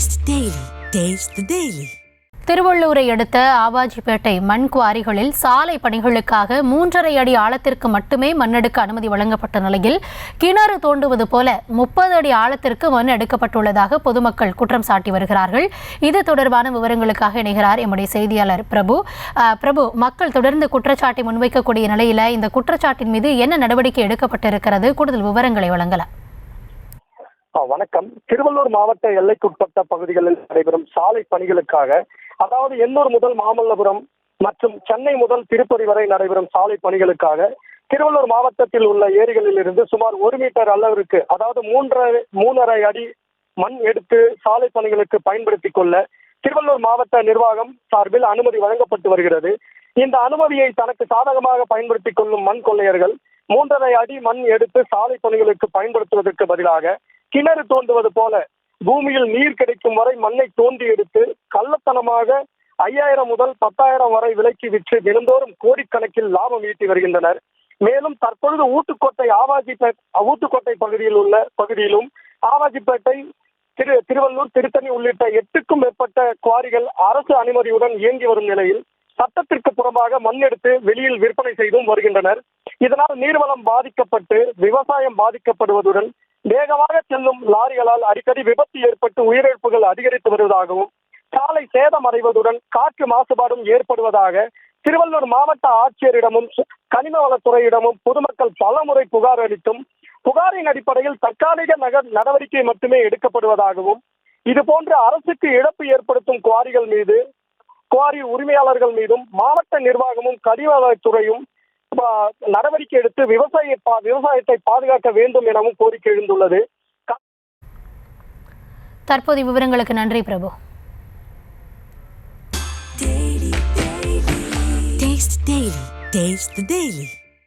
Taste the Daily. Taste the Daily. திருவள்ளூரை அடுத்த ஆவாஜிப்பேட்டை மண் குவாரிகளில் சாலை பணிகளுக்காக 3.5 அடி ஆழத்திற்கு மட்டுமே மண்ணெடுக்க அனுமதி வழங்கப்பட்ட நிலையில் கிணறு தோண்டுவது போல 30 அடி ஆழத்திற்கு மண் எடுக்கப்பட்டுள்ளதாக பொதுமக்கள் குற்றம் சாட்டி வருகிறார்கள். இது தொடர்பான விவரங்களுக்காக இணைகிறார் எம்முடைய செய்தியாளர் பிரபு. மக்கள் தொடர்ந்து குற்றச்சாட்டை முன்வைக்கக்கூடிய நிலையில இந்த குற்றச்சாட்டின் மீது என்ன நடவடிக்கை எடுக்கப்பட்டிருக்கிறது? கூடுதல் விவரங்களை வழங்கலாம். வணக்கம். திருவள்ளூர் மாவட்ட எல்லைக்குட்பட்ட பகுதிகளில் நடைபெறும் சாலை பணிகளுக்காக, அதாவது எண்ணூர் முதல் மாமல்லபுரம் மற்றும் சென்னை முதல் திருப்பதி வரை நடைபெறும் சாலை பணிகளுக்காக திருவள்ளூர் மாவட்டத்தில் உள்ள ஏரிகளில் இருந்து சுமார் 1 மீட்டர் அளவிற்கு, அதாவது 3.5 அடி மண் எடுத்து சாலை பணிகளுக்கு பயன்படுத்திக் கொள்ள திருவள்ளூர் மாவட்ட நிர்வாகம் சார்பில் அனுமதி வழங்கப்பட்டு வருகிறது. இந்த அனுமதியை தனக்கு சாதகமாக பயன்படுத்திக் கொள்ளும் மண் கொள்ளையர்கள் 3.5 அடி மண் எடுத்து சாலை பணிகளுக்கு பயன்படுத்துவதற்கு பதிலாக கிணறு தோண்டுவது போல பூமியில் நீர் கிடைக்கும் வரை மண்ணை தோண்டி எடுத்து கள்ளத்தனமாக 5,000 முதல் 10,000 வரை விலைக்கு விற்று தினந்தோறும் கோடிக்கணக்கில் லாபம் ஈட்டி வருகின்றனர். மேலும் தற்பொழுது ஊத்துக்கோட்டை பகுதியிலும் ஆவாஜிப்பேட்டை, திருவள்ளூர், திருத்தணி உள்ளிட்ட 8க்கும் மேற்பட்ட குவாரிகள் அரசு அனுமதியுடன் இயங்கி வரும் நிலையில் சட்டத்திற்கு புறம்பாக மண் எடுத்து வெளியில் விற்பனை செய்தும் வருகின்றனர். இதனால் நீர்வளம் பாதிக்கப்பட்டு விவசாயம் பாதிக்கப்படுவதுடன் வேகமாக செல்லும் லாரிகளால் அடிக்கடி விபத்து ஏற்பட்டு உயிரிழப்புகள் அதிகரித்து வருவதாகவும், சாலை சேதம் அடைவதுடன் காற்று மாசுபாடும் ஏற்படுவதாக திருவள்ளூர் மாவட்ட ஆட்சியரிடமும் கனிம வளத்துறையிடமும் பொதுமக்கள் பலமுறை புகார் அளித்தும் புகாரின் அடிப்படையில் தற்காலிக நடவடிக்கை மட்டுமே எடுக்கப்படுவதாகவும், இதுபோன்ற அரசுக்கு இழப்பு ஏற்படுத்தும் குவாரி உரிமையாளர்கள் மீதும் மாவட்ட நிர்வாகமும் கனிம வளத்துறையும் நடவடிக்கை எடுத்து விவசாயத்தை பாதுகாக்க வேண்டும் எனவும் கோரிக்கை எழுந்துள்ளது. தற்போதைய விவரங்களுக்கு நன்றி பிரபு. Taste the Daily.